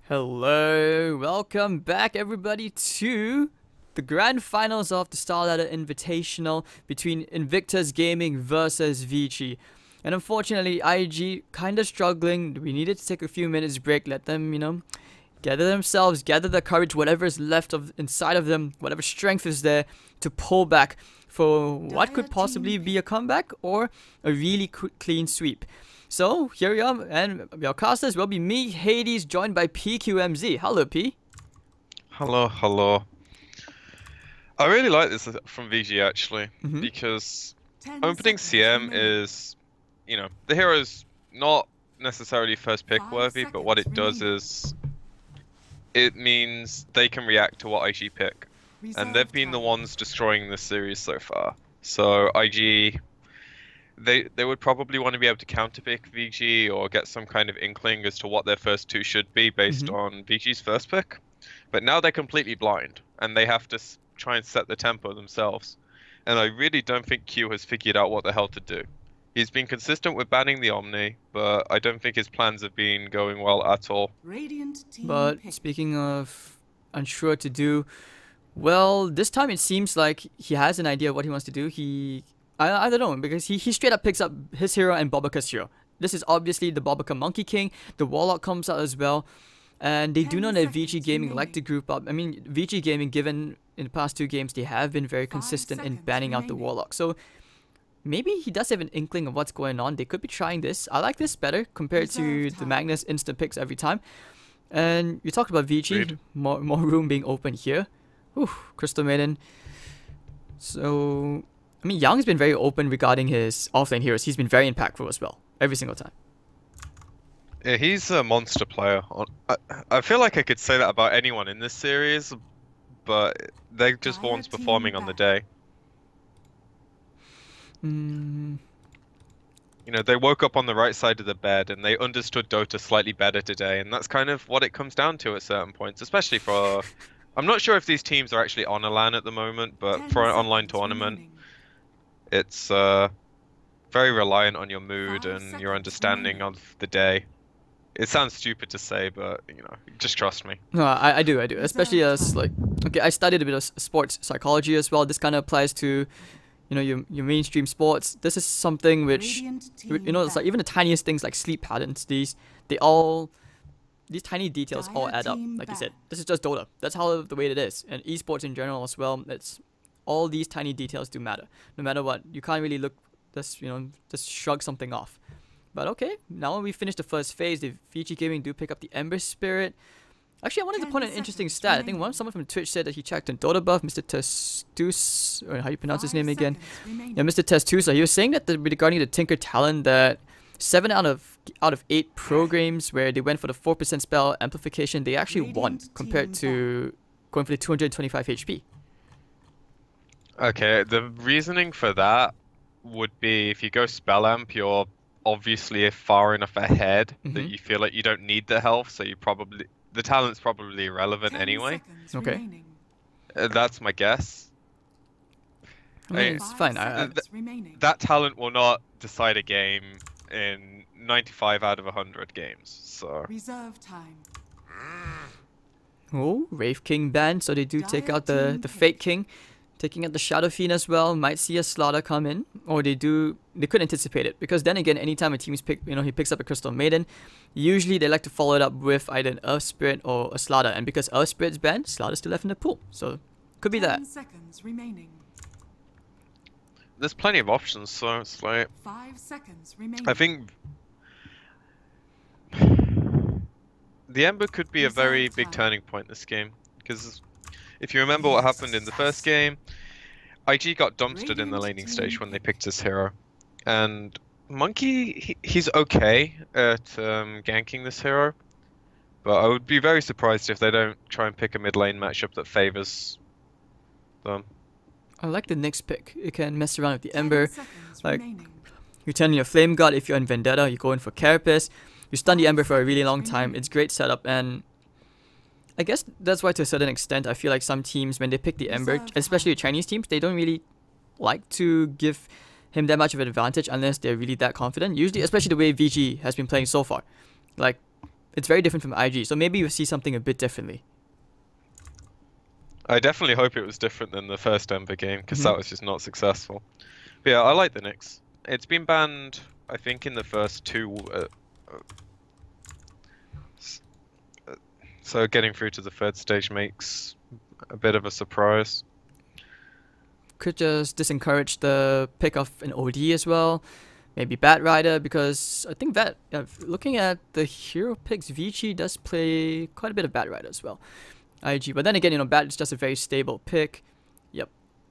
Hello, welcome back everybody to the grand finals of the Starladder Invitational between Invictus Gaming versus Vici. And unfortunately, IG kind of struggling. We needed to take a few minutes break, let them, gather themselves, gather their courage, whatever is left of inside of them, whatever strength is there to pull back for what could possibly be a comeback or a really clean sweep. So here we are, and your casters will be me, Hades, joined by PQMZ. Hello, P. Hello. I really like this from VG actually, Mm-hmm. because opening CM is, the hero's not necessarily first pick worthy, but what it does is it means they can react to what IG pick. And they've been the ones destroying this series so far. So IG, they would probably want to be able to counterpick VG or get some kind of inkling as to what their first two should be based on VG's first pick. But now they're completely blind, and they have to try and set the tempo themselves. And I really don't think Q has figured out what the hell to do. He's been consistent with banning the Omni, but I don't think his plans have been going well at all. But speaking of unsure to do, well, this time it seems like he has an idea of what he wants to do. I don't know, because he straight up picks up his hero and Bobaka's hero. This is obviously the Bobaka Monkey King. The Warlock comes out as well. And they do know that VG Gaming like to group up. I mean, VG Gaming, given in the past two games, they have been very consistent in banning out the Warlock. So maybe he does have an inkling of what's going on. They could be trying this. I like this better compared to the Magnus instant picks every time. And you talked about VG, more room being open here. Whew, Crystal Maiden. So, I mean, Young's been very open regarding his offlane heroes. He's been very impactful as well, every single time. Yeah, he's a monster player. I feel like I could say that about anyone in this series, but they're just the ones performing on the day. They woke up on the right side of the bed and they understood Dota slightly better today, and that's kind of what it comes down to at certain points, especially for... I'm not sure if these teams are actually on a LAN at the moment, but for an online tournament, it's very reliant on your mood and your understanding of the day. It sounds stupid to say, but, just trust me. No, I do. Especially as, okay, I studied a bit of sports psychology as well. This kind of applies to, your mainstream sports. This is something which, it's like even the tiniest things like sleep patterns, these tiny details all add up. Like you said, this is just Dota. That's how the way it is. And esports in general as well, it's all these tiny details do matter. No matter what, you can't really just shrug something off. But okay, now when we finish the first phase, the VG Gaming do pick up the Ember Spirit. Actually, I wanted to point out an interesting stat. I think someone from Twitch said that he checked on Dota Buff, Mr. Testus, or how you pronounce his name again? Yeah, Mr. Testusa. He was saying that regarding the Tinker talent, that 7 out of 8 pro games where they went for the 4% spell amplification, they actually won compared to going for the 225 HP. Okay, the reasoning for that would be if you go spell amp, you're obviously far enough ahead that you feel like you don't need the health, so the talent's probably irrelevant anyway. Okay. That's my guess. I mean, it's fine. That talent will not decide a game in 95 out of 100 games, so... Reserve time. Oh, Wraith King banned, so they do take out the Fake King. Taking out the Shadow Fiend as well, might see a Slaughter come in, or they could anticipate it, because then again, anytime a team he picks up a Crystal Maiden, usually they like to follow it up with either an Earth Spirit or a Slaughter, and because Earth Spirit's banned, Slaughter's still left in the pool, so could be that. 10 seconds remaining. There's plenty of options, so it's like... 5 seconds remaining. I think... the Ember could be a very big turning point this game, because... if you remember what happened in the first game, IG got dumpstered in the laning stage when they picked his hero. And Monkey, he's okay at ganking this hero. But I would be very surprised if they don't try and pick a mid lane matchup that favors them. I like the next pick. You can mess around with the Ember. Like, you turn your Flame God if you're in Vendetta, you go in for Carapace. You stun the Ember for a really long time. It's great setup, and I guess that's why to a certain extent I feel like some teams, when they pick the Ember, especially Chinese teams, they don't really like to give him that much of an advantage unless they're really that confident. Usually, especially the way VG has been playing so far. Like, it's very different from IG. So maybe you'll see something a bit differently. I definitely hope it was different than the first Ember game, because Mhm. that was just not successful. But yeah, I like the Nyx. It's been banned, I think, in the first two. So getting through to the third stage makes a bit of a surprise. Could just disencourage the pick of an OD as well. Maybe Bat Rider, because I think that looking at the hero picks, Vici does play quite a bit of Bat Rider as well. IG, but then again, you know, Bat is just a very stable pick. Yep.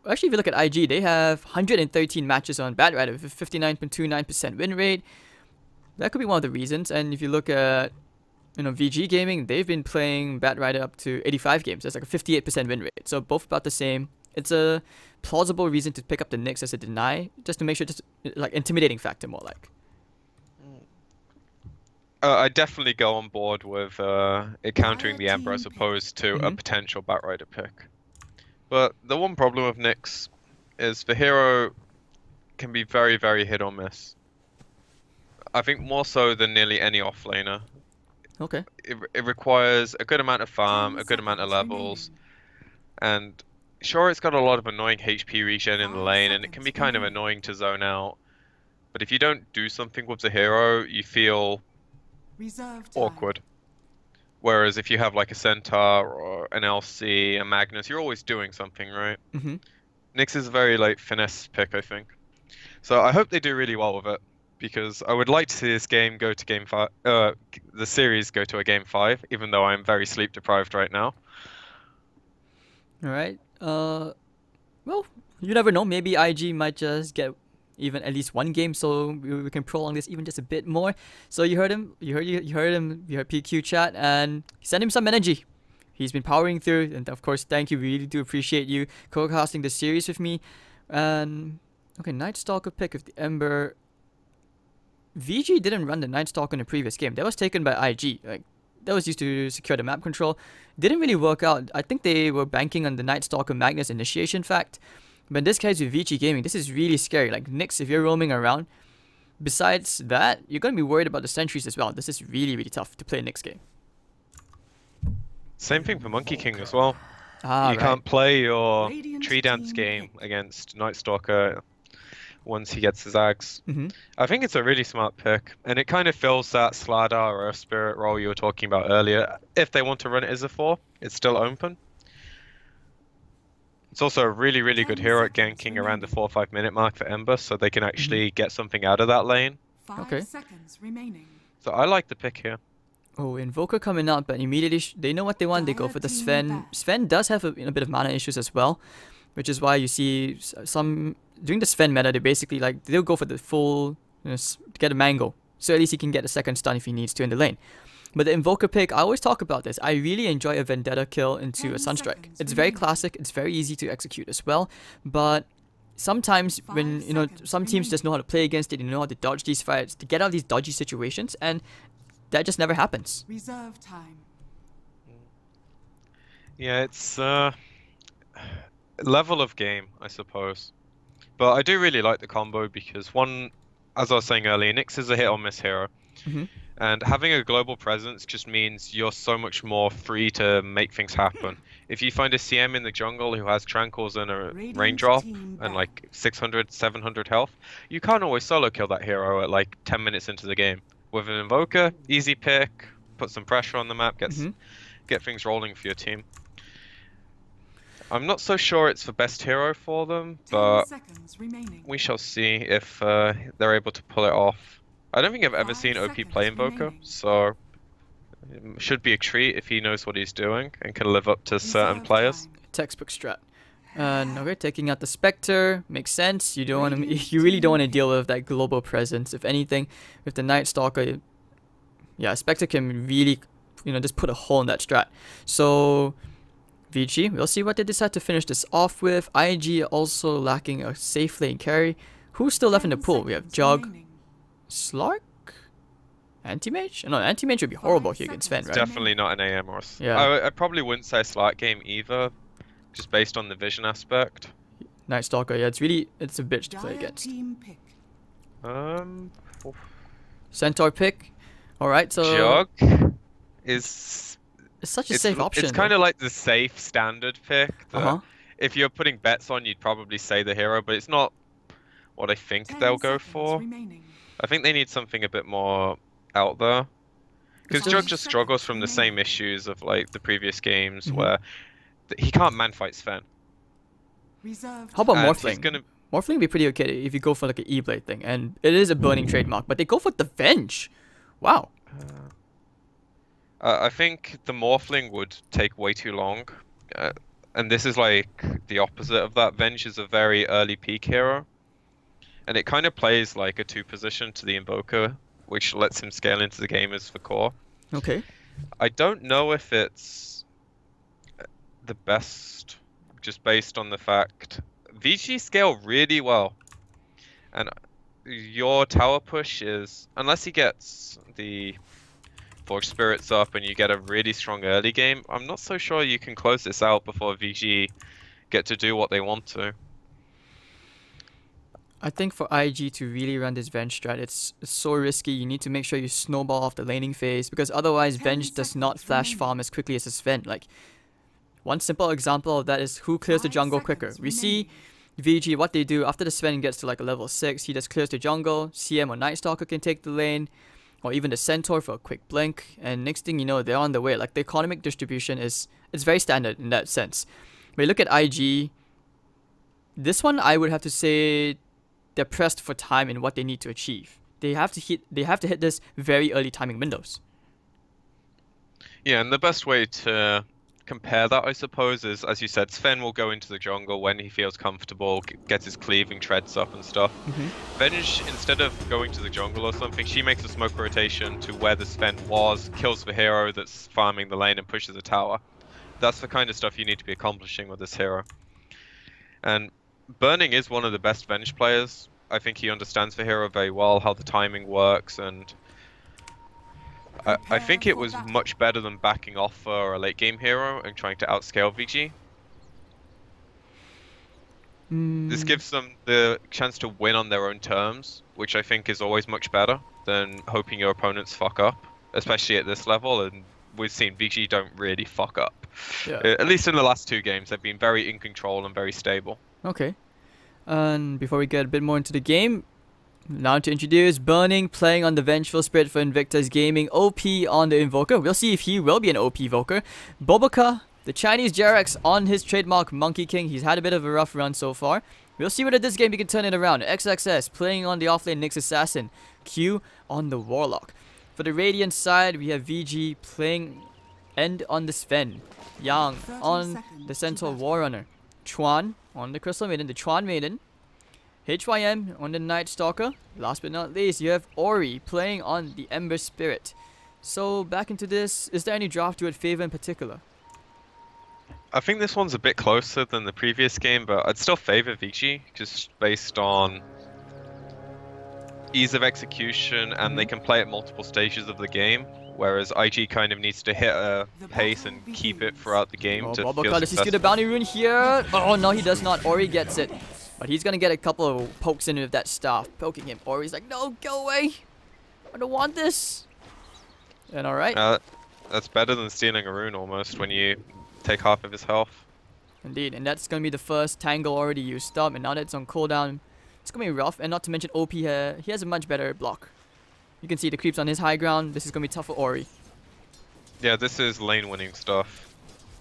Actually, if you look at IG, they have 113 matches on Bat Rider with a 59.29% win rate. That could be one of the reasons. And if you look at, you know, VG Gaming, they've been playing Bat Rider up to 85 games. That's like a 58% win rate. So both about the same. It's a plausible reason to pick up the Nyx as a deny, just to make sure, just like intimidating factor more like. I definitely go on board with it countering the Ember as opposed to a potential Batrider pick. But the one problem with Nyx is the hero can be very, very hit or miss. I think more so than nearly any offlaner. Okay. It requires a good amount of farm, a good amount of levels, and sure, it's got a lot of annoying HP regen in the lane, and it can be kind of annoying to zone out. But if you don't do something with the hero, you feel awkward. Whereas if you have like a Centaur or an LC, a Magnus, you're always doing something, right? Mm-hmm. Nyx is a very like finesse pick, I think. So I hope they do really well with it, because I would like to see this game go to game 5, the series go to a game 5, even though I'm very sleep deprived right now. All right. Well, you never know. Maybe IG might just get even at least one game, so we can prolong this even just a bit more. So you heard him. You heard him. You heard PQ chat, and send him some energy. He's been powering through, and of course, thank you. We really do appreciate you co-hosting the series with me. And okay, Night Stalker pick of the Ember. VG didn't run the Night Stalker in the previous game. That was taken by IG. Like, that was used to secure the map control. Didn't really work out. I think they were banking on the Night Stalker Magnus initiation fact. But in this case with VG Gaming, this is really scary. Like Nyx, if you're roaming around, besides that, you're going to be worried about the sentries as well. This is really, really tough to play a Nyx game. Same thing for Monkey King as well. You can't play your tree dance game against Night Stalker once he gets his Ags. I think it's a really smart pick, and it kind of fills that Slardar or a Spirit role you were talking about earlier. If they want to run it as a 4, it's still open. It's also a really, really good hero at ganking around the 4 or 5 minute mark for Ember, so they can actually get something out of that lane. 5 seconds remaining. So I like the pick here. Oh, Invoker coming out, but immediately they know what they want. They go for the Sven. Sven does have a bit of mana issues as well, which is why you see some during the Sven meta. They basically they'll go for the full, to get a mango, so at least he can get a second stun if he needs to in the lane. But the Invoker pick, I always talk about this. I really enjoy a Vendetta kill into a Sunstrike. It's very classic. It's very easy to execute as well. But sometimes when some teams just know how to play against it, they know how to dodge these fights, to get out of these dodgy situations, and that just never happens. Reserve time. Yeah, it's level of game, I suppose. But I do really like the combo because one, as I was saying earlier, Nyx is a hit or miss hero. And having a global presence just means you're so much more free to make things happen. If you find a CM in the jungle who has Tranquils and a range drop and like 600, 700 health, you can't always solo kill that hero at like 10 minutes into the game. With an Invoker, easy pick, put some pressure on the map, get things rolling for your team. I'm not so sure it's the best hero for them, but we shall see if they're able to pull it off. I don't think I've ever seen OP play Invoker, so it should be a treat if he knows what he's doing and can live up to certain players. Textbook strat. Okay, taking out the Spectre makes sense. You don't want to. You really don't want to deal with that global presence. If anything, with the Night Stalker, yeah, Spectre can really, just put a hole in that strat. So VG, we'll see what they decide to finish this off with. IG also lacking a safe lane carry. Who's still left in the pool? We have Jug, Slark, Anti-Mage? No, Anti-Mage would be horrible here against Sven, right? Definitely not an AM or... Yeah. I probably wouldn't say Slark game either, just based on the vision aspect. Night Stalker, yeah, it's a bitch to play against. Centaur pick. Alright, so... Jug? is It's such a safe option. It's kind of like the safe standard pick that if you're putting bets on, you'd probably say the hero, but it's not what I think they'll go for. Remaining. I think they need something a bit more out there. Because Jug just struggles from the same issues of like the previous games where he can't man-fight Sven. Reserved. How about And Morphling? Morphling would be pretty okay if you go for like an E-Blade thing, and it is a burning trademark, but they go for the Venge. Wow. I think the Morphling would take way too long. And this is like the opposite of that. Venge is a very early peak hero. And it kind of plays like a 2 position to the Invoker, which lets him scale into the game as for core. Okay. I don't know if it's the best, just based on the fact VG scale really well. And your tower push is, unless he gets the Forge Spirits up and you get a really strong early game, I'm not so sure you can close this out before VG get to do what they want to. I think for IG to really run this Venge strat, it's so risky. You need to make sure you snowball off the laning phase, because otherwise Venge does not flash farm as quickly as a Sven. Like, one simple example of that is who clears the jungle quicker. We see VG, what they do after the Sven gets to like a level 6, he just clears the jungle. CM or Night Stalker can take the lane, or even the Centaur for a quick blink, and next thing you know, they're on the way. Like, the economic distribution is very standard in that sense. But you look at IG, this one I would have to say they're pressed for time in what they need to achieve. They have to hit this very early timing windows. Yeah, and the best way to compare that, I suppose, is, as you said, Sven will go into the jungle when he feels comfortable, gets his cleaving treads up and stuff. Venge, instead of going to the jungle or something, she makes a smoke rotation to where the Sven was, kills the hero that's farming the lane and pushes the tower. That's the kind of stuff you need to be accomplishing with this hero. And Burning is one of the best Venge players. I think he understands the hero very well, how the timing works, and I think it was much better than backing off for a late game hero and trying to outscale VG. This gives them the chance to win on their own terms, which I think is always much better than hoping your opponents fuck up, especially at this level. And we've seen VG don't really fuck up. Yeah. At least in the last 2 games, they've been very in control and very stable. Okay. And before we get a bit more into the game, now to introduce Burning, playing on the Vengeful Spirit for Invictus Gaming, OP on the Invoker. We'll see if he will be an OP Invoker. Boboka, the Chinese Jerax on his trademark Monkey King. He's had a bit of a rough run so far. We'll see whether this game he can turn it around. XXS playing on the offlane Nyx Assassin. Q on the Warlock. For the Radiant side, we have VG playing End on the Sven. Yang on the Centaur Warrunner. Chuan on the Crystal Maiden, the Chuan Maiden. HYM on the Night Stalker. Last but not least, you have Ori playing on the Ember Spirit. So back into this, is there any draft you would favor in particular? I think this one's a bit closer than the previous game, but I'd still favor VG, just based on ease of execution, and they can play at multiple stages of the game, whereas IG kind of needs to hit a pace and keep it throughout the game to feel does he steal the bounty rune here? Oh no, he does not. Ori gets it. But he's gonna get a couple of pokes in with that staff, poking him. Ori's like, no, go away. I don't want this. And alright. That's better than stealing a rune almost when you take half of his health. Indeed, and that's gonna be the first Tangle already used up, and now that it's on cooldown, it's gonna be rough. And not to mention OP here, he has a much better block. You can see the creeps on his high ground. This is gonna be tough for Ori. Yeah, this is lane winning stuff.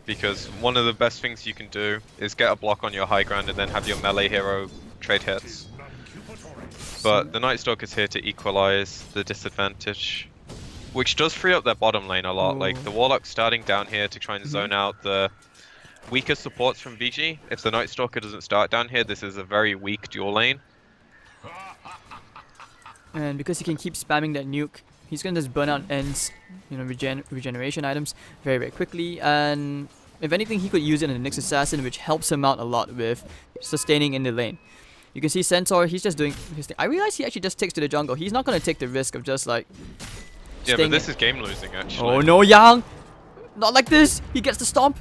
Because one of the best things you can do is get a block on your high ground and then have your melee hero trade hits. But the Night Stalker's here to equalize the disadvantage, which does free up their bottom lane a lot. Like, the Warlock's starting down here to try and zone out the weaker supports from VG. If the Night Stalker doesn't start down here, this is a very weak dual lane. And because he can keep spamming that nuke, he's gonna just burn out ends, you know, regeneration items very, very quickly. And if anything, he could use it in the Nyx Assassin, which helps him out a lot with sustaining in the lane. You can see Centaur, he's just doing his thing. I realize he actually just takes to the jungle. He's not gonna take the risk of just like... Yeah, but this is game losing actually. Oh no, Yang! Not like this! He gets the stomp!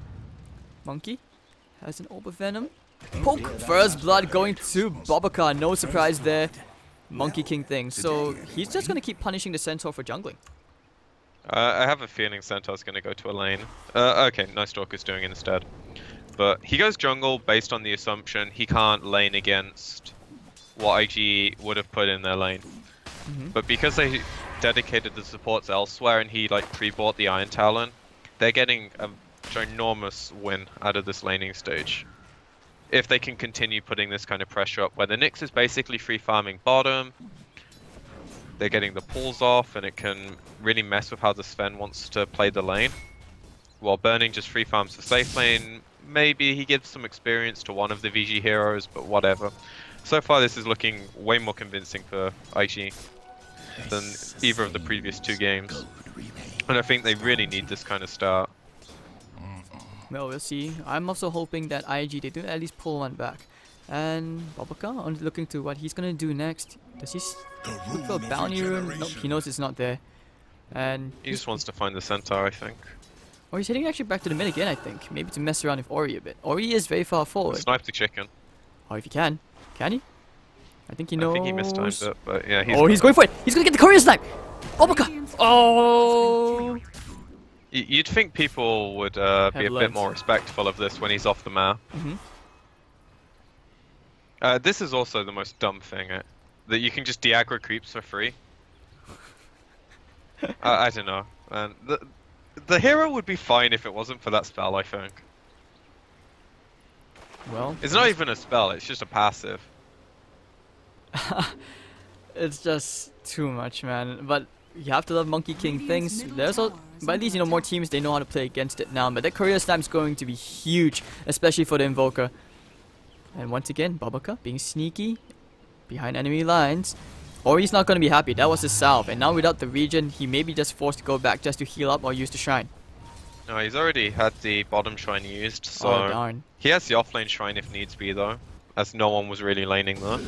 Monkey has an Orb of Venom. Poke! First blood going to Boboka. No surprise there. Monkey King thing. So he's just gonna keep punishing the Centaur for jungling. I have a feeling Centaur's going to go to a lane. Okay, Night Stalker's doing it instead. But he goes jungle based on the assumption he can't lane against what IG would have put in their lane. But because they dedicated the supports elsewhere and he like pre-bought the Iron Talon, they're getting a ginormous win out of this laning stage. If they can continue putting this kind of pressure up, where the Nyx is basically free farming bottom, they're getting the pulls off, and it can really mess with how the Sven wants to play the lane. While Burning just free farms the safe lane, maybe he gives some experience to one of the VG heroes, but whatever. So far this is looking way more convincing for IG than either of the previous 2 games. And I think they really need this kind of start. Well, we'll see. I'm also hoping that IG, they do at least pull one back. And Babaka, I'm looking to what he's gonna do next. Does he look for a bounty rune? Nope, he knows it's not there. And he just wants to find the Centaur, I think. Or he's heading actually back to the mid again, I think. Maybe to mess around with Ori a bit. Ori is very far forward. Snipe the chicken. Oh, if he can. Can he? I think he knows. I think he mistimed it, but yeah, he's going for it! He's gonna get the courier snipe! Babaka! Oh! You'd think people would be a bit more respectful of this when he's off the map. This is also the most dumb thing, that you can just de-aggro creeps for free. I don't know. And the hero would be fine if it wasn't for that spell, I think. Well, it's not even a spell, it's just a passive. It's just too much, man. But you have to love Monkey King things. There's but at least, you know, more teams, they know how to play against it now. But that courier snipe is going to be huge, especially for the Invoker. And once again, Babaka being sneaky behind enemy lines. Or he's not going to be happy. That was his salve. And now without the regen, he may be just forced to go back just to heal up or use the shrine. No, he's already had the bottom shrine used, so darn. He has the offlane shrine if needs be though, as no one was really laning there.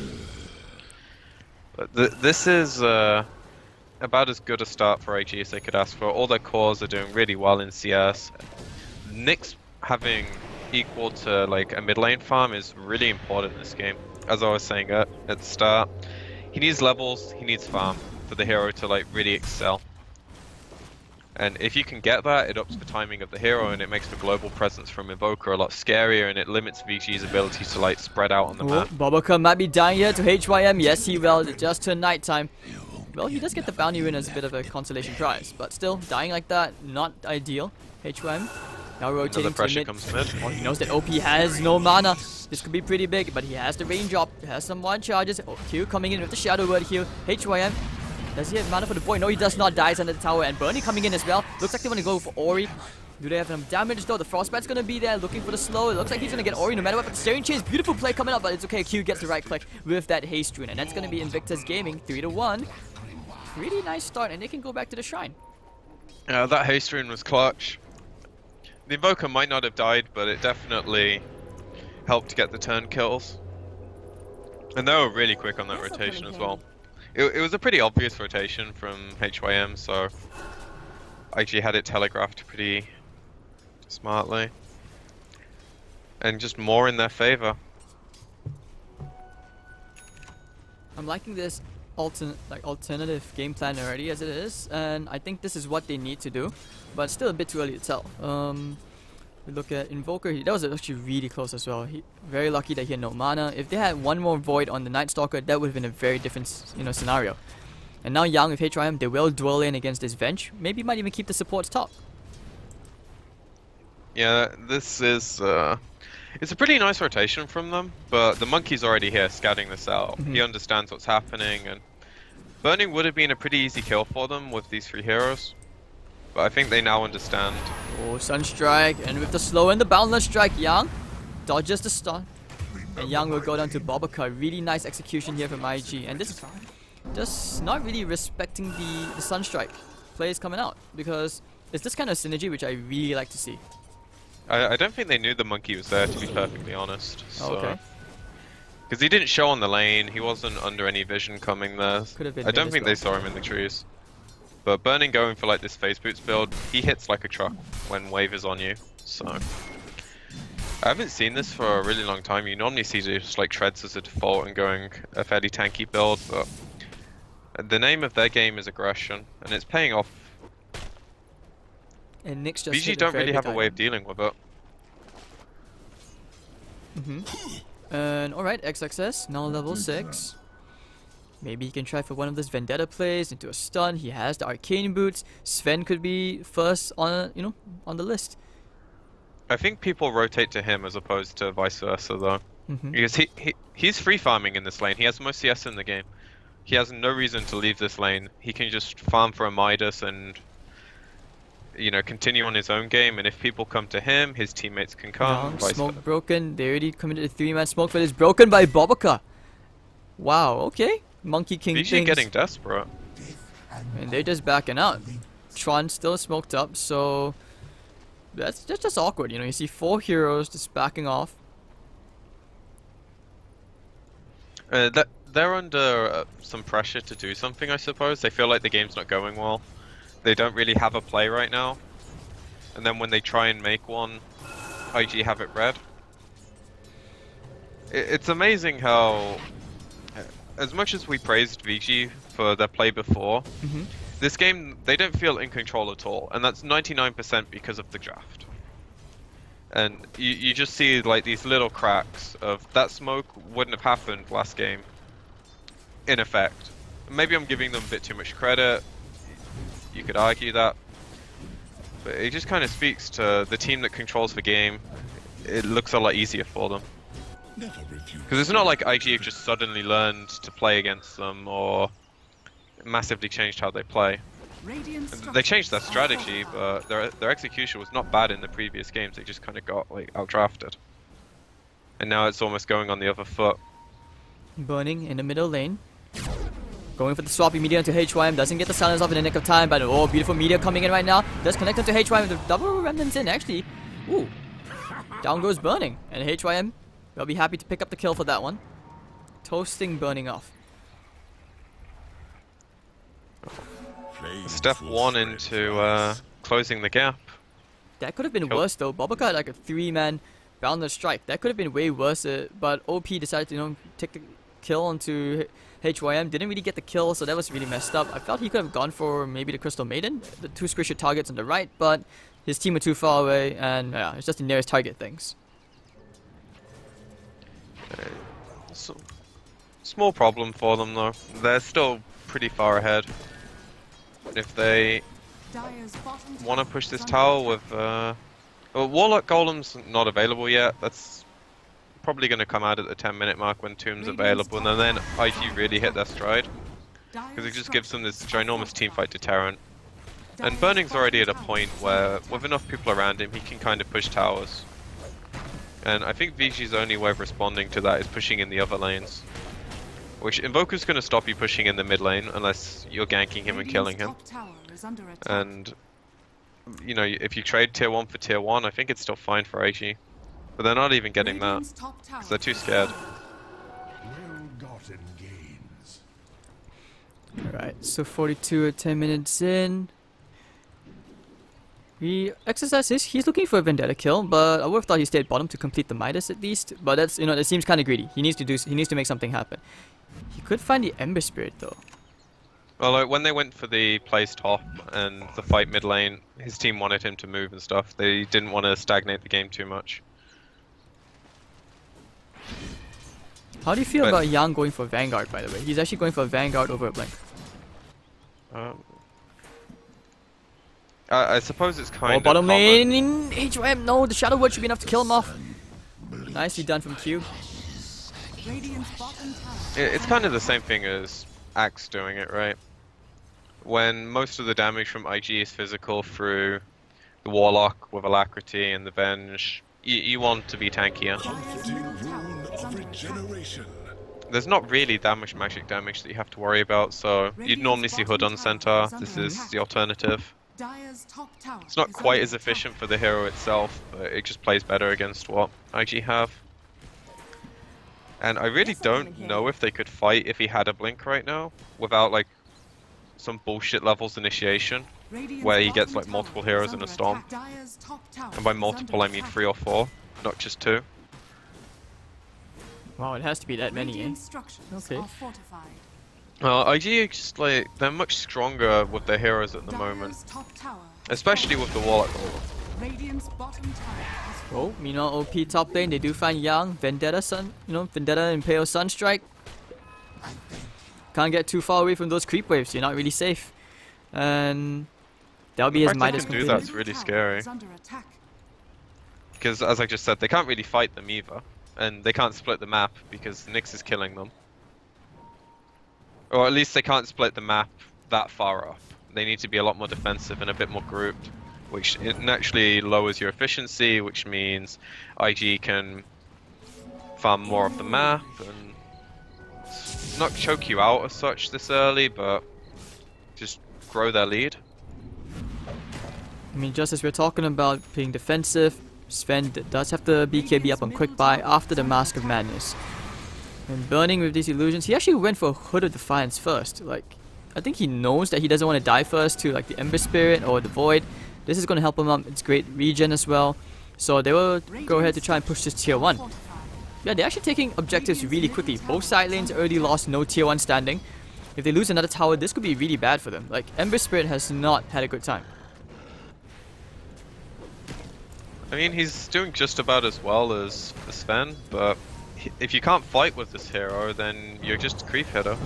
But this is about as good a start for IG as they could ask for. All their cores are doing really well in CS. Nyx having equal to like a mid lane farm is really important in this game. As I was saying at the start, he needs levels, he needs farm for the hero to like really excel. And if you can get that, it ups the timing of the hero and it makes the global presence from Invoker a lot scarier, and it limits VG's ability to like spread out on the map. Babaka might be dying here to HYM. Yes, he will. Just to nighttime. Well, he does get the bounty win as a bit of a consolation prize, but still, dying like that, not ideal. HYM now rotating to the mid. Comes mid. Oh, he knows that OP has no mana. This could be pretty big, but he has the range up. He has some one charges. Oh, Q coming in with the Shadow Word heal. HYM. Does he have mana for the void? No, he does not. Dies under the tower. And Bernie coming in as well. Looks like they want to go for Ori. Do they have enough damage though? The Frostbite's going to be there looking for the slow. It looks like he's going to get Ori no matter what. But the Staring Chains, beautiful play coming up. But it's okay. Q gets the right click with that haste rune. And that's going to be Invictus Gaming 3-1. Really nice start. And they can go back to the shrine. That haste rune was clutch. The Invoker might not have died, but it definitely helped to get the turn kills. And they were really quick on that rotation as well. It was a pretty obvious rotation from HYM, so IG had it telegraphed pretty smartly. And just more in their favor. I'm liking this alternative game plan already as it is, and I think this is what they need to do, but still a bit too early to tell. We look at Invoker, that was actually really close as well. Very lucky that he had no mana. If they had one more Void on the Night Stalker, that would have been a very different scenario. And now Young with HYM, they will dwell in against this Venge. Maybe might even keep the supports top. Yeah, this is it's a pretty nice rotation from them, but the Monkey's already here scouting this out. He understands what's happening, and Burning would have been a pretty easy kill for them with these 3 heroes. But I think they now understand. Oh, Sunstrike, and with the slow and the Boundless Strike, Yang dodges the stun. And Yang will go down to Babaka. Really nice execution here from IG. And this is just not really respecting the Sunstrike plays coming out, because it's this kind of synergy which I really like to see. I don't think they knew the Monkey was there, to be perfectly honest. So. Okay. Because he didn't show on the lane, he wasn't under any vision coming there. I don't think they saw him in the trees. But Burning going for like this Phase Boots build, he hits like a truck when wave is on you, so. I haven't seen this for a really long time. You normally see just like treads as a default and going a fairly tanky build, but the name of their game is aggression, and it's paying off And Nick's just VG hit a don't very really big have a way of item. dealing with it. And alright, XXS, now level 6. Maybe he can try for one of those Vendetta plays into a stun. He has the Arcane Boots. Sven could be first on, on the list. I think people rotate to him as opposed to vice versa though. Because he's free farming in this lane. He has the most CS in the game. He has no reason to leave this lane. He can just farm for a Midas and continue on his own game, and if people come to him, his teammates can come. Smoke broken. They already committed a 3-man smoke, but it's broken by Bobica. Wow, okay. Monkey King VG getting desperate. And they're just backing out. Tron still smoked up, so that's just awkward. You see 4 heroes just backing off. They're under some pressure to do something, I suppose. They feel like the game's not going well. They don't really have a play right now. And then when they try and make one, IG have it red. It's amazing how, as much as we praised VG for their play before, this game, they don't feel in control at all. And that's 99% because of the draft. And you just see like these little cracks of that smoke wouldn't have happened last game, in effect. Maybe I'm giving them a bit too much credit. You could argue that, but it just kind of speaks to the team that controls the game. It looks a lot easier for them. Because it's not like IG have just suddenly learned to play against them or massively changed how they play. They changed their strategy, but their execution was not bad in the previous games. They just kind of got like outdrafted. And now it's almost going on the other foot. Burning in the middle lane. Going for the swappy media into HYM, doesn't get the silence off in the nick of time, but oh, beautiful media coming in right now. Does connect into HYM with the double remnants in, actually. Ooh. Down goes Burning, and HYM will be happy to pick up the kill for that one. Toasting Burning off. Step 1 into closing the gap. That could have been worse though. Bobica had like a 3-man boundless strike. That could have been way worse, but OP decided to take the kill onto HYM. Didn't really get the kill, so that was really messed up. I felt he could have gone for maybe the Crystal Maiden, the 2 squishy targets on the right, but his team were too far away, and yeah, it's just the nearest target things. So, small problem for them though. They're still pretty far ahead. If they want to push this tower with well, Warlock Golem's not available yet. That's probably going to come out at the 10-minute mark when Tomb's available, and then IG really hit their stride, because it just gives them this ginormous teamfight deterrent. And Burning's already at a point where, with enough people around him, he can kind of push towers. And I think VG's only way of responding to that is pushing in the other lanes. Which Invoker's going to stop you pushing in the mid lane unless you're ganking him and killing him. And, if you trade tier 1 for tier 1, I think it's still fine for IG. But they're not even getting that, because they're too scared. Alright, so 42 at 10 minutes in. He exercises. He's looking for a Vendetta kill, but I would have thought he stayed bottom to complete the Midas at least. But that's that seems kind of greedy. He needs to make something happen. He could find the Ember Spirit though. Well, like, when they went for the place top and the fight mid lane, his team wanted him to move and stuff. They didn't want to stagnate the game too much. How do you feel about Yang going for Vanguard, by the way? He's actually going for a Vanguard over a Blink. I suppose it's kind of bottom common. lane, HM, no, the Shadow Word should be enough to kill him off. Nicely done from Q. It's kind of the same thing as Axe doing it, right? When most of the damage from IG is physical through the Warlock with Alacrity and the Venge, you want to be tankier. There's not really that much magic damage that you have to worry about, so you'd normally see Hood on center. This is the alternative. It's not quite as efficient for the hero itself, but it just plays better against what IG have. And I really don't know if they could fight if he had a blink right now, without like some bullshit levels initiation, where he gets like multiple heroes in a storm. And by multiple I mean 3 or 4, not just 2. Wow, it has to be that many, eh? Okay. IG just like, they're much stronger with their heroes at the moment. Especially with the Warlock. Radiant's bottom tower has Oh, meanwhile, OP top lane, they do find Yang, Vendetta, Vendetta, Impale, Sunstrike. Can't get too far away from those creep waves, you're not really safe. And that'll be his The fact Midas they can do completed. that's really scary. is under attack. Because, as I just said, they can't really fight them either. And they can't split the map because Nyx is killing them. Or at least they can't split the map that far up. They need to be a lot more defensive and a bit more grouped, which it naturally lowers your efficiency, which means IG can farm more of the map and not choke you out as such this early, but just grow their lead. I mean, just as we're talking about being defensive, Sven does have the BKB up on quick buy after the Mask of Madness. And Burning with these illusions, he actually went for Hood of Defiance first. Like, I think he knows that he doesn't want to die first to like the Ember Spirit or the Void. This is going to help him up. It's great regen as well. So they will go ahead to try and push this tier 1. Yeah, they're actually taking objectives really quickly. Both side lanes already lost, no tier 1 standing. If they lose another tower, this could be really bad for them. Like, Ember Spirit has not had a good time. I mean, he's doing just about as well as Sven, but if you can't fight with this hero, then you're just a creep hitter.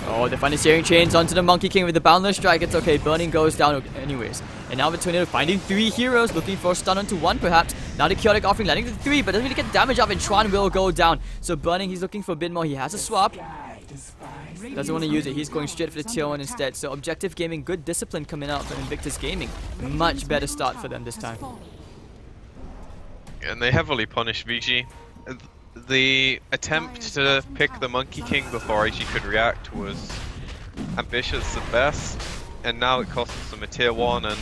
Oh, they find the Searing Chains onto the Monkey King with the Boundless Strike. It's okay, Burning goes down anyways. And now the Tornado finding 3 heroes, looking for a stun onto 1 perhaps. Now the Chaotic Offering landing to 3, but doesn't really get damage off, and Tron will go down. So Burning, he's looking for a bit more. He has a swap. Doesn't want to use it. He's going straight for the tier 1 instead. So Objective Gaming, good discipline coming out from Invictus Gaming. Much better start for them this time. And they heavily punish VG. The attempt to pick the Monkey King before IG could react was ambitious at best, and now it costs them a tier 1 and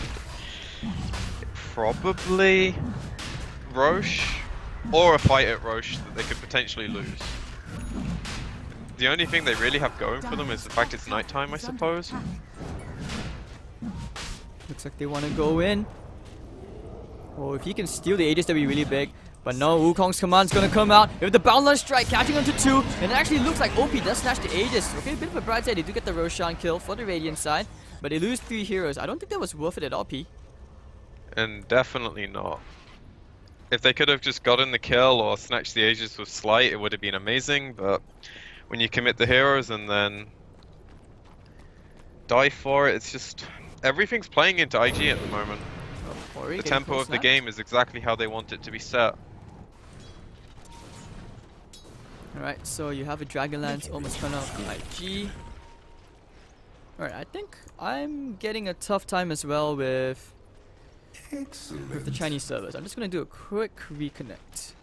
probably Roche, or a fight at Roche that they could potentially lose. The only thing they really have going for them is the fact it's nighttime, I suppose. Looks like they want to go in. Oh, if he can steal the Aegis, that'd be really big. But no, Wukong's command's gonna come out with the Boundless Strike, catching onto 2. And it actually looks like OP does snatch the Aegis. Okay, a bit of a bright side. They do get the Roshan kill for the Radiant side. But they lose 3 heroes. I don't think that was worth it at all, P. And definitely not. If they could have just gotten the kill or snatched the Aegis with Slight, it would have been amazing. But when you commit the heroes and then die for it, it's just... everything's playing into IG at the moment. The tempo of the game is exactly how they want it to be set. Alright, so you have a Dragonlance almost coming out of IG. Alright, I think I'm getting a tough time as well with the Chinese servers. I'm just going to do a quick reconnect.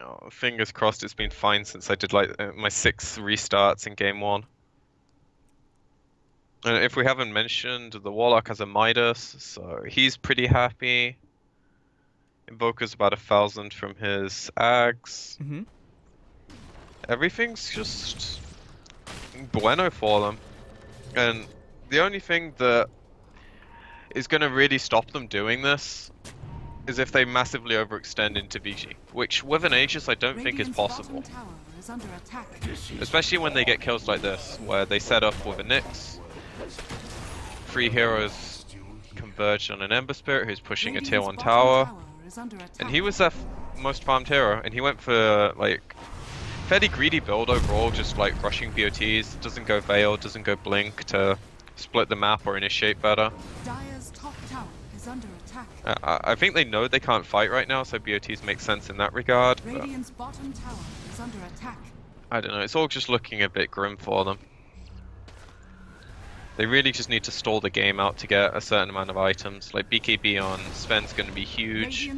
Oh, fingers crossed it's been fine since I did like my 6 restarts in game 1. And if we haven't mentioned, the Warlock has a Midas, so he's pretty happy. Invoker's about 1,000 from his Ags. Everything's just bueno for them. And the only thing that is going to really stop them doing this is if they massively overextend into VG, which with an Aegis I don't think is possible. Especially when they get kills like this, where they set up with a Nyx. 3 heroes converge on an Ember Spirit who's pushing a tier 1 tower. And he was their most farmed hero, and he went for like fairly greedy build overall, just like rushing BOTs, doesn't go Veil, doesn't go Blink to split the map or initiate better. I think they know they can't fight right now, so BOTs make sense in that regard. I don't know, it's all just looking a bit grim for them. They really just need to stall the game out to get a certain amount of items. Like BKB on Sven's going to be huge,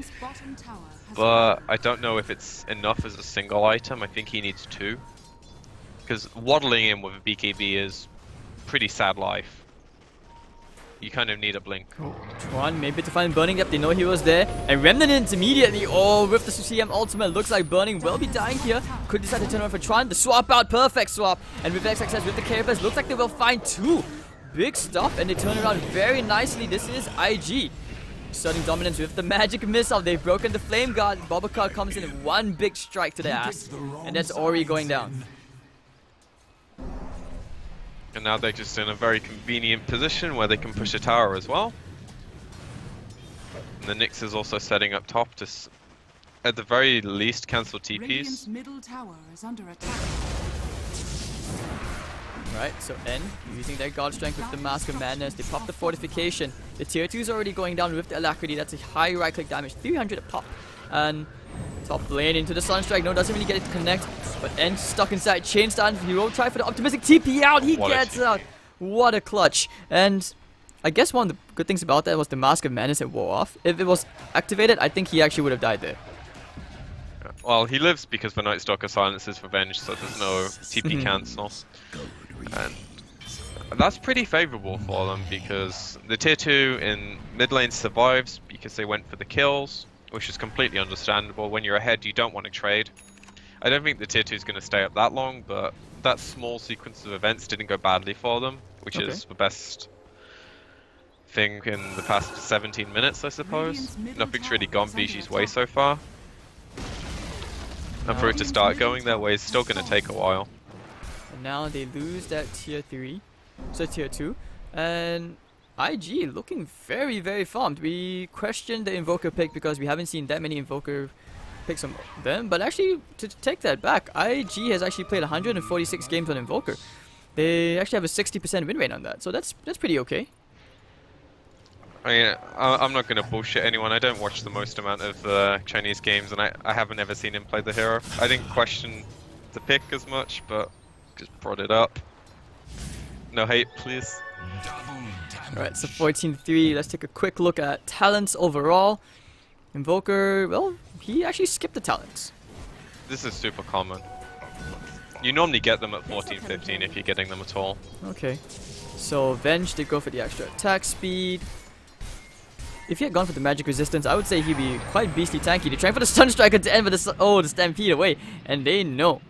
but I don't know if it's enough as a single item. I think he needs 2. Because waddling in with a BKB is pretty sad life. You kind of need a blink. Tron maybe to find Burning. Yep, they know he was there. And Remnant immediately. Oh, with the CM ultimate, looks like Burning will be dying here. Could decide to turn around for Tron. The swap out, perfect swap. And with XXS with the Carapace, looks like they will find 2. Big stuff, and they turn around very nicely. This is IG. Starting dominance with the magic missile. They've broken the flame guard. Bobacar comes in with 1 big strike to the ass. And that's Ori going down. And now they're just in a very convenient position where they can push a tower as well. And the Nyx is also setting up top to, at the very least, cancel TPs. Radiant's middle tower is under attack. Right, so N using their God Strength with the Mask of Madness. They pop the Fortification. The tier 2 is already going down with the Alacrity. That's a high right click damage, 300 a pop. And top lane into the Sunstrike. No, doesn't really get it to connect. But N stuck inside. Chain stun. Hero try for the optimistic TP out. He gets out. What a clutch. And I guess one of the good things about that was the Mask of Madness had wore off. If it was activated, I think he actually would have died there. Well, he lives because the Night Stalker silences Revenge, so there's no TP cancel. And that's pretty favorable for them because the tier 2 in mid lane survives because they went for the kills, which is completely understandable. When you're ahead, you don't want to trade. I don't think the tier 2 is going to stay up that long, but that small sequence of events didn't go badly for them, which is the best thing in the past 17 minutes, I suppose. Nothing's really gone VG's way so far. And for it to start going their way is still going to take a while. And now they lose that tier 3, so tier 2, and IG looking very, very farmed. We questioned the Invoker pick because we haven't seen that many Invoker picks on them, but actually, to take that back, IG has actually played 146 games on Invoker. They actually have a 60% win rate on that, so that's pretty okay. I mean, I'm not going to bullshit anyone. I don't watch the most amount of Chinese games, and I haven't ever seen him play the hero. I didn't question the pick as much, but just brought it up. No hate, please. Alright, so 14-3. Let's take a quick look at talents overall. Invoker, well, he actually skipped the talents. This is super common. You normally get them at 14-15 if you're getting them at all. Okay. So Venge did go for the extra attack speed. If he had gone for the magic resistance, I would say he'd be quite beastly tanky. They're trying for the Sunstrike at the end, but the Stampede away. And they know.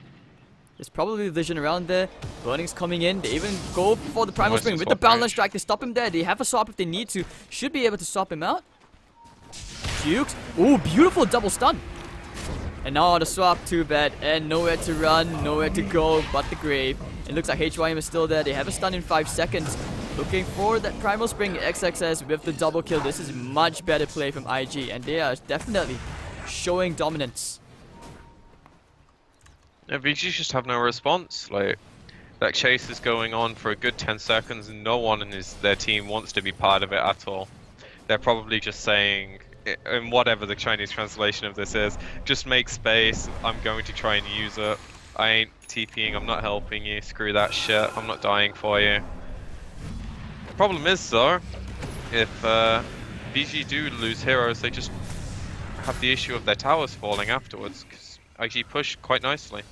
There's probably vision around there. Burning's coming in. They even go for the Primal Spring with the Boundless Strike. They stop him there. They have a swap if they need to. Should be able to swap him out. Jukes. Ooh, beautiful double stun. And now on the swap, too bad. And nowhere to run, nowhere to go but the grave. It looks like HYM is still there. They have a stun in 5 seconds. Looking for that Primal Spring XXS with the double kill. This is much better play from IG. And they are definitely showing dominance. Yeah, VG just have no response. Like, that chase is going on for a good 10 seconds and no one in their team wants to be part of it at all. They're probably just saying, in whatever the Chinese translation of this is, just make space, I'm going to try and use it. I ain't TPing, I'm not helping you, screw that shit, I'm not dying for you. The problem is though, if VG do lose heroes, they just have the issue of their towers falling afterwards, because IG push quite nicely.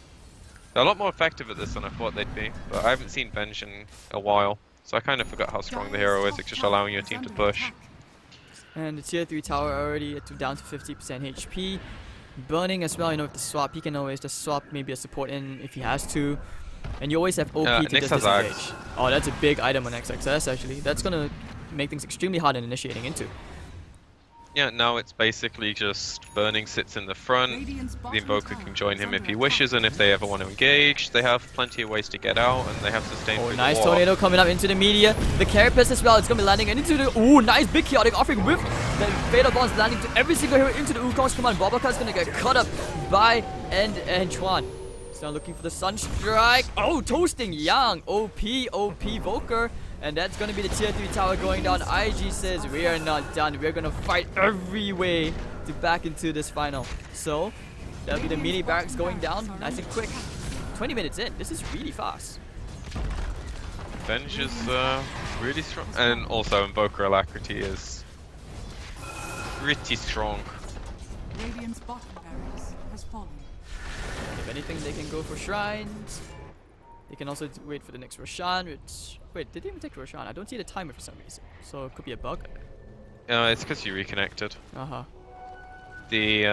They're a lot more effective at this than I thought they'd be, but I haven't seen Venge in a while, so I kind of forgot how strong the hero is. It's just allowing your team to push. And the tier 3 tower already down to 50% HP. Burning as well, you know, with the swap, he can always just swap maybe a support in if he has to. And you always have OP to just disengage. Oh, that's a big item on XXS actually. That's gonna make things extremely hard in initiating into. Yeah, now it's basically just Burning sits in the front, the Invoker can join him if he wishes, and if they ever want to engage, they have plenty of ways to get out, and they have sustained through nice the wall. Tornado coming up into the media. The Carapace as well, it's going to be landing into the... Ooh, nice big chaotic offering with the Fatal Bonds landing to every single hero into the Wukong's command. Bobaka's going to get cut up by End and Chuan. He's now looking for the Sunstrike. Oh, toasting Yang. OP Volker. And that's going to be the tier 3 tower going down. IG says we are not done. We're going to fight every way to back into this final. So, that'll be the mini barracks going down. Nice and quick. 20 minutes in. This is really fast. Venge is really strong. And also Invoker Alacrity is pretty strong. Radiant's bottom barracks has fallen. If anything, they can go for shrines. They can also wait for the next Roshan, which... Wait, did they even take Roshan? I don't see the timer for some reason. So it could be a bug. It's because you reconnected. Uh-huh. The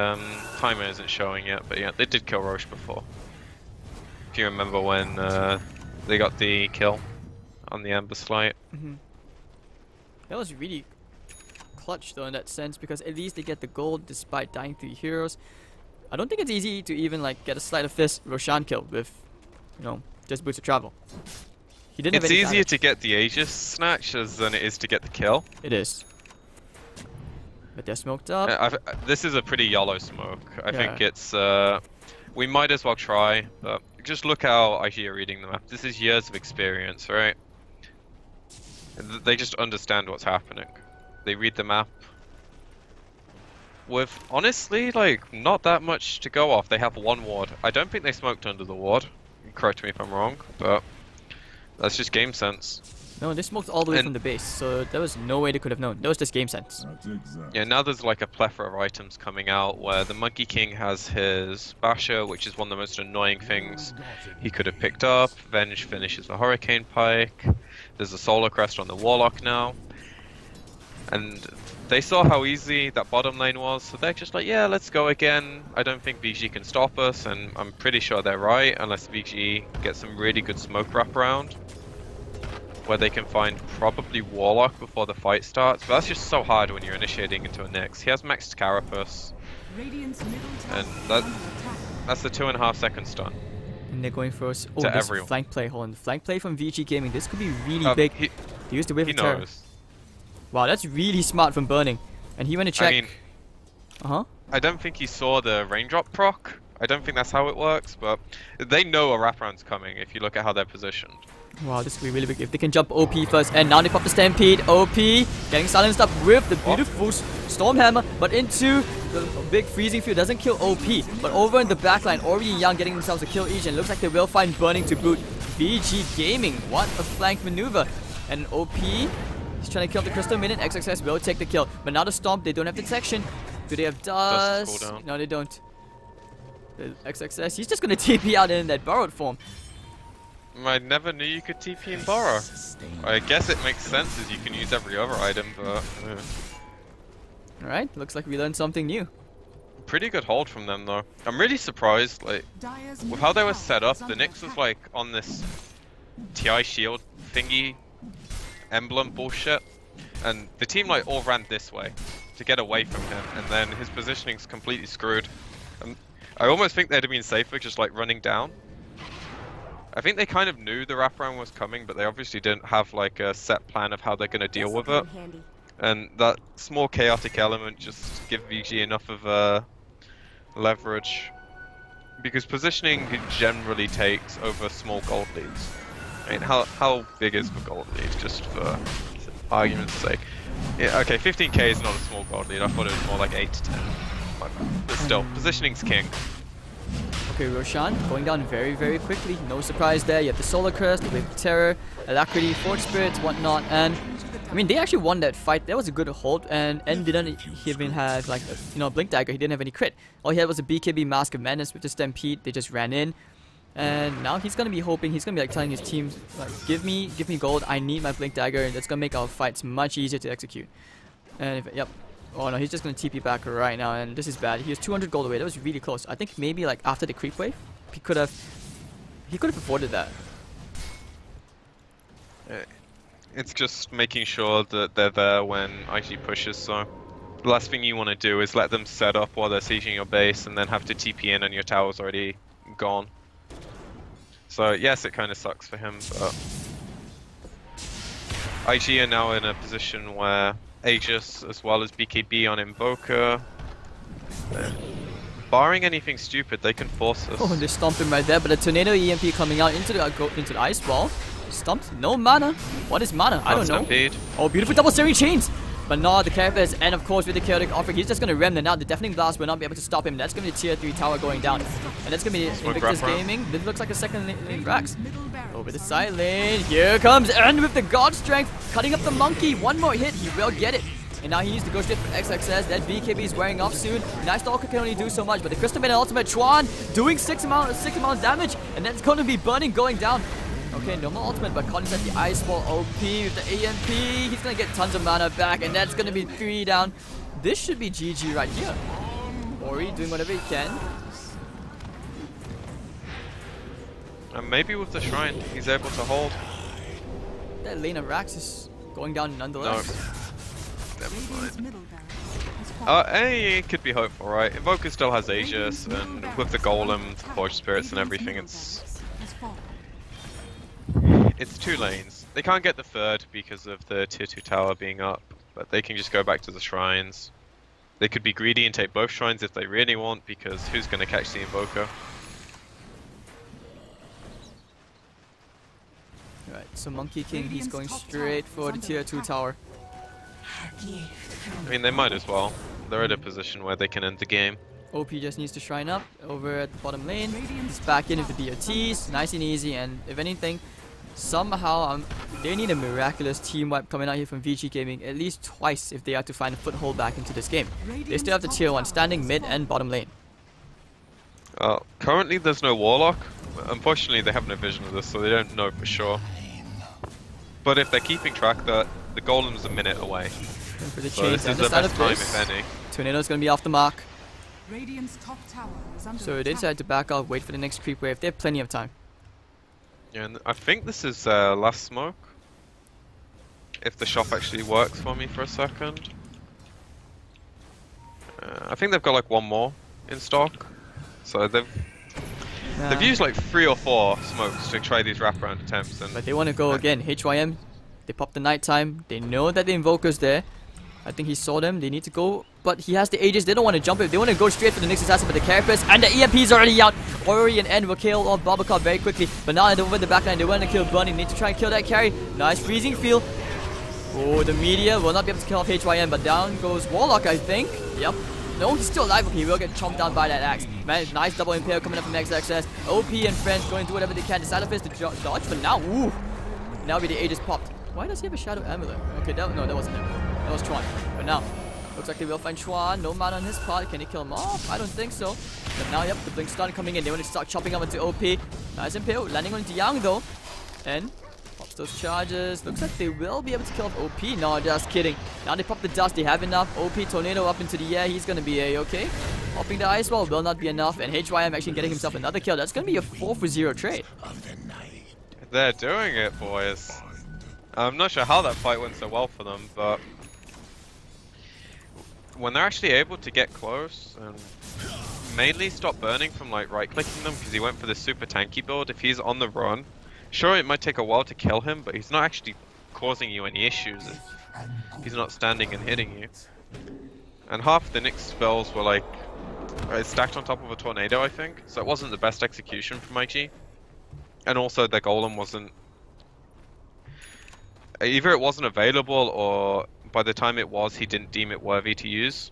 timer isn't showing yet, but yeah, they did kill Roche before. If you remember when they got the kill on the Amber Slight. That was really clutch though in that sense, because at least they get the gold despite dying 3 heroes. I don't think it's easy to even like get a Sleight of Fist Roshan kill with, you know, just boots of travel. He didn't have It's any easier damage. to get the Aegis snatch than it is to get the kill. It is. But they're smoked up. This is a pretty yellow smoke. I think Yeah. it's we might as well try, but just look how IG are reading the map. This is years of experience, right? They just understand what's happening. They read the map. With honestly, like, not that much to go off. They have one ward. I don't think they smoked under the ward. Correct me if I'm wrong, but that's just game sense. No, they smoked all the way And- from the base, so there was no way they could have known. That was just game sense. Yeah, now there's like a plethora of items coming out where the Monkey King has his Basher, which is one of the most annoying things he could have picked up. Venge finishes the Hurricane Pike. There's a Solar Crest on the Warlock now. And they saw how easy that bottom lane was, so they're just like, yeah, let's go again. I don't think VG can stop us, and I'm pretty sure they're right, unless VG gets some really good smoke wraparound, where they can find probably Warlock before the fight starts. But that's just so hard when you're initiating into a Nyx. He has maxed Carapace, Radiant's middle tower and is that under attack. that's the 2.5 second stun. And they're going for us. Oh, To this everyone. flank play. Hold on. Flank play from VG Gaming. This could be really Um, big. he They used the wave he of terror. knows. Wow, that's really smart from Burning. And he went to check. I mean, Uh-huh. I don't think he saw the raindrop proc. I don't think that's how it works, but they know a wraparound's coming if you look at how they're positioned. Wow, this could be really big. If they can jump OP first. And now they pop the Stampede. OP getting silenced up with the beautiful Stormhammer. But into the big freezing field. Doesn't kill OP. But over in the backline, Ori and Young getting themselves a kill each. And looks like they will find Burning to boot. VG Gaming. What a flank maneuver. And OP, he's trying to kill the Crystal Minion. XXS will take the kill. But now the Stomp, they don't have detection. Do they have Dust dust? cooldown. No, they don't. The XXS, he's just gonna TP out in that borrowed form. I never knew you could TP and borrow. I guess it makes sense as you can use every other item, but Alright, looks like we learned something new. pretty good hold from them though. I'm really surprised, like, Dire's with middle how they were tower set up. is The under Nyx was attack. like on this TI shield thingy emblem bullshit, and the team like all ran this way to get away from him, and then his positioning's completely screwed. And I almost think they'd have been safer just like running down. I think they kind of knew the wraparound was coming, but they obviously didn't have like a set plan of how they're gonna deal with it. And that small chaotic element just give VG enough of a leverage, because positioning generally takes over small gold leads. I mean, how big is the gold lead? Just for argument's sake. Yeah, okay, 15k is not a small gold lead. I thought it was more like 8 to 10. But still, positioning's king. Okay, Roshan going down very, very quickly. No surprise there. You have the Solar Crest, the Wave of Terror, Alacrity, Forge Spirit, whatnot, and I mean, they actually won that fight. That was a good hold, and N didn't even have like a, Blink Dagger. He didn't have any crit. All he had was a BKB Mask of Madness with the Stampede. They just ran in, and now he's gonna be hoping. He's gonna be like telling his team, like, give me gold. I need my Blink Dagger, and that's gonna make our fights much easier to execute. And if, yep. Oh no, he's just gonna TP back right now, and this is bad. He was 200 gold away. That was really close. I think maybe like after the creep wave, he could have afforded that. It's just making sure that they're there when IG pushes, so the last thing you want to do is let them set up while they're sieging your base and then have to TP in and your tower's already gone. So yes, it kind of sucks for him, but IG are now in a position where Aegis as well as BKB on Invoker, barring anything stupid, they can force us. Oh, they stomped him right there, but a Tornado EMP coming out into the Ice Wall. Stumped, no mana. What is mana? I don't know. Stampede. Oh, beautiful double searing chains. But no, the characters, and of course with the chaotic offering, he's just gonna remnant out. The Deafening Blast will not be able to stop him. That's gonna be tier 3 tower going down. And that's gonna be Invictus wraparound. Gaming. This looks like a second lane Rax. Middle barracks Over the is side under lane. Here comes N with the God Strength, cutting up the monkey. One more hit, he will get it. And now he needs to go straight for XXS. That BKB is wearing off soon. Nice Stalker can only do so much, but the Crystal Maiden Ultimate Chuan doing 6 amount damage, and that's gonna be Burning going down. Okay, no more ultimate, but Collins at the Ice Wall OP with the AMP. He's gonna get tons of mana back, and that's gonna be 3 down. This should be GG right here. Ori doing whatever he can. And maybe with the Shrine, he's able to hold. That lane of Rax is going down nonetheless. Never Radiant's mind. middle barracks has fallen. It could be hopeful, right? Invoker still has Aegis, and with the Golem, the Forge Spirits and everything, it's 2 lanes. They can't get the 3rd because of the tier 2 tower being up, but they can just go back to the shrines. They could be greedy and take both shrines if they really want, because who's going to catch the invoker? Alright, so Monkey King, he's going straight for the tier 2 tower. I mean, they might as well. They're at a position where they can end the game. OP just needs to shrine up over at the bottom lane. He's back in with the BOTs, nice and easy, and if anything, somehow they need a miraculous team wipe coming out here from VG Gaming at least twice if they are to find a foothold back into this game. They still have the tier 1 standing mid and bottom lane. Currently there's no Warlock. Unfortunately they have no vision of this, so they don't know for sure. But if they're keeping track, that the Golem's a minute away. For the So this is the best time, if any. Tornado's gonna be off the mark. Radiant's top tower is under So they decide to back off, wait for the next creep wave. They have plenty of time. Yeah, and I think this is last smoke. If the shop actually works for me for a second. I think they've got like 1 more in stock. So they've used like 3 or 4 smokes to try these wraparound attempts. And But they want to go again. HYM, they pop the nighttime. They know that the Invoker's there. I think he saw them. They need to go. But he has the Aegis. They don't want to jump it. They want to go straight for the next assassin, but the Carapace and the EMP's already out. Ori and N will kill off Bubblecop very quickly. But now over the backline, they want to kill Bunny. They need to try and kill that carry. Nice freezing field. Oh, the Meteor will not be able to kill off HYM, but down goes Warlock, I think. Yep. No, he's still alive. Okay, he will get chomped down by that axe. Man, nice double impale coming up from XXS. OP and friends going to do whatever they can. The Salafist to dodge, but now, ooh. Now the Aegis popped. Why does he have a Shadow Amulet? Okay, no, that wasn't him. That was Chuan. But now, looks like they will find Chuan. No mana on his part. Can he kill him off? I don't think so. But now, yep, the Blink Stun coming in. They want to start chopping up into OP. Nice impale. Landing on Yang though. And pops those charges. Looks like they will be able to kill off OP. No, just kidding. Now they pop the dust. They have enough. OP Tornado up into the air. He's going to be A-okay. Popping the Ice Wall will not be enough. And HYM actually getting himself another kill. That's going to be a 4-for-0 trade. they're doing it, boys. I'm not sure how that fight went so well for them, but when they're actually able to get close and mainly stop burning from like right-clicking them, because he went for the super tanky build. If he's on the run, sure, it might take a while to kill him, but he's not actually causing you any issues if he's not standing and hitting you. And half the Nyx spells were like stacked on top of a tornado, I think, so it wasn't the best execution from IG. And also their golem wasn't, either it wasn't available or by the time it was, he didn't deem it worthy to use.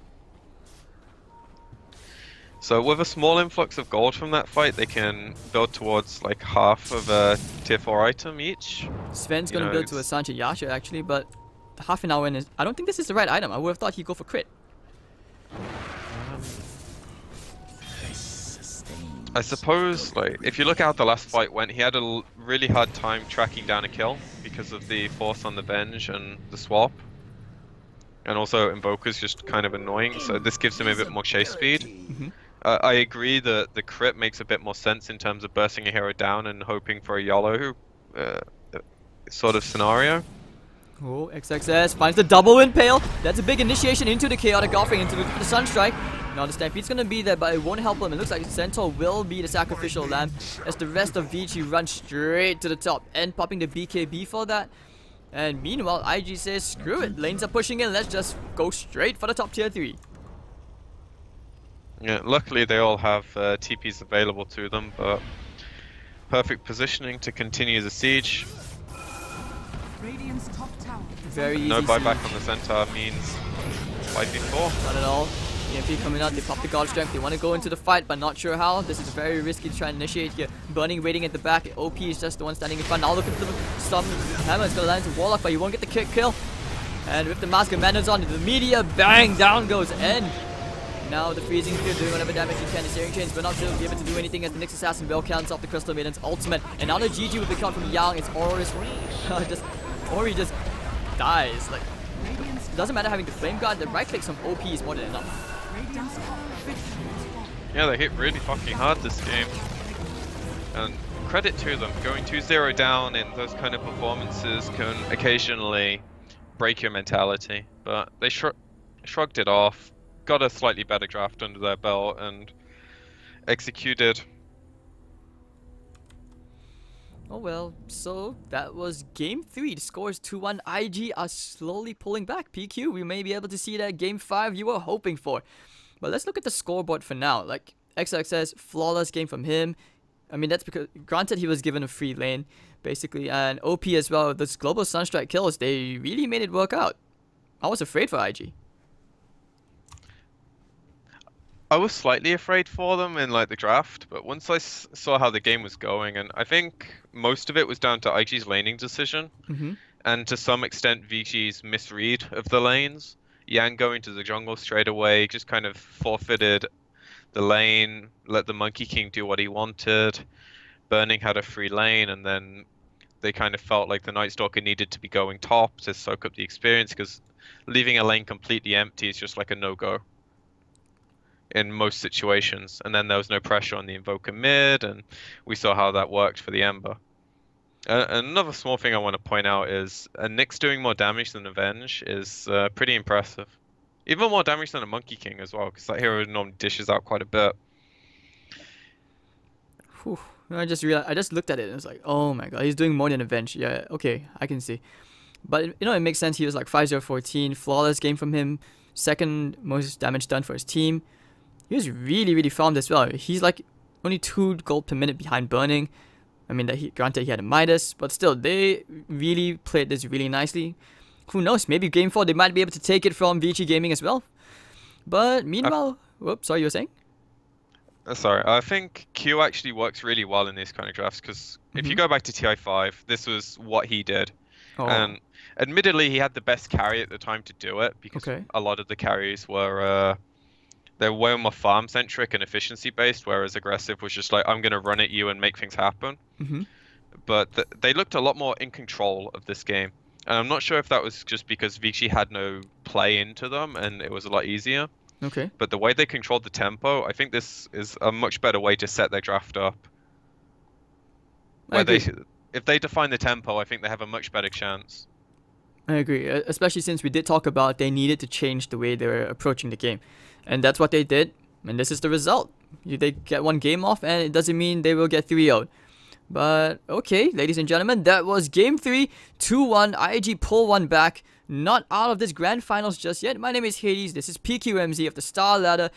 So with a small influx of gold from that fight, they can build towards like half of a tier 4 item each. Sven's gonna build to a Sancha Yasha actually, but half an hour in is, I don't think this is the right item. I would have thought he'd go for crit. I suppose, like, if you look at how the last fight went, he had a really hard time tracking down a kill because of the force on the bench and the swap. And also Invoker's just kind of annoying, so this gives him a bit more chase speed. I agree that the crit makes a bit more sense in terms of bursting a hero down and hoping for a YOLO sort of scenario. Oh, XXS finds the double impale. That's a big initiation into the chaotic offering, into the Sunstrike. Now the Stampede's gonna be there, but it won't help him. It looks like Centaur will be the sacrificial lamb as the rest of VG runs straight to the top and popping the BKB for that. And meanwhile, IG says, screw it, lanes are pushing in, let's just go straight for the top tier 3. Yeah, luckily they all have TPs available to them, but perfect positioning to continue the siege. Radiant's top tower. Very easy. No buyback on the Centaur means 5v4. Not at all. EMP coming out, they pop the God Strength, they want to go into the fight, but not sure how. This is very risky to try and initiate here. Burning waiting at the back, OP is just the one standing in front. Now look at the stun hammer, is going to land into Warlock, but he won't get the kill. And with the Mask of Madness on, the meteor, bang, down goes N. Now the freezing field doing whatever damage he can. The Searing Chains will not be able to do anything as the Nyx Assassin will counts off the Crystal Maiden's ultimate. And now the GG will be coming from Yang. It's Ori just dies. Like, it doesn't matter having the Flame Guard, the right clicks from OP is more than enough. Yeah, they hit really fucking hard this game. And credit to them, going 2-0 down in those kind of performances can occasionally break your mentality. But they shrugged it off, got a slightly better draft under their belt, and executed. Oh well, so that was game 3. The score is 2-1. IG are slowly pulling back. PQ, we may be able to see that game 5 you were hoping for. But let's look at the scoreboard for now. Like, XXS, flawless game from him. I mean, that's because, granted, he was given a free lane, basically. And OP as well, those global Sunstrike kills, they really made it work out. I was afraid for IG. I was slightly afraid for them in like the draft, but once I saw how the game was going, and I think most of it was down to IG's laning decision, and to some extent VG's misread of the lanes. Yang going to the jungle straight away just kind of forfeited the lane, let the Monkey King do what he wanted. Burning had a free lane, and then they kind of felt like the Night Stalker needed to be going top to soak up the experience, because leaving a lane completely empty is just like a no-go in most situations. And then there was no pressure on the Invoker mid, and we saw how that worked for the Ember. Another small thing I want to point out is Nyx doing more damage than Avenge is pretty impressive. Even more damage than a Monkey King as well, because that hero normally dishes out quite a bit. Whew. I just realized, I just looked at it and it's like, oh my god, he's doing more than Avenge. Yeah, okay, I can see. But you know, it makes sense. He was like 5-0-14, flawless game from him, second most damage done for his team. He was really farmed as well. He's like only 2 gold per minute behind Burning. I mean, that granted he had a Midas, but still, they really played this really nicely. Who knows, maybe game 4 they might be able to take it from VG Gaming as well. But meanwhile, whoops, sorry, you were saying? Sorry, I think Q actually works really well in these kind of drafts, because if you go back to TI5, this was what he did. And admittedly, he had the best carry at the time to do it, because a lot of the carries were they're way more farm centric and efficiency based, whereas aggressive was just like, I'm gonna run at you and make things happen. But they looked a lot more in control of this game, and I'm not sure if that was just because VG had no play into them and it was a lot easier. But the way they controlled the tempo, I think this is a much better way to set their draft up. Where if they define the tempo, I think they have a much better chance. I agree, especially since we did talk about they needed to change the way they were approaching the game. And that's what they did, and this is the result. They get 1 game off, and it doesn't mean they will get 3-0. But, okay, ladies and gentlemen, that was Game 3, 2-1, IG pull 1 back. Not out of this grand finals just yet. My name is Hades, this is PQMZ of the Star Ladder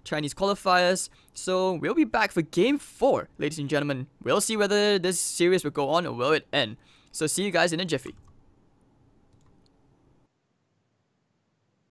Chinese Qualifiers. So, we'll be back for Game 4, ladies and gentlemen. We'll see whether this series will go on or will it end. So, see you guys in a jiffy.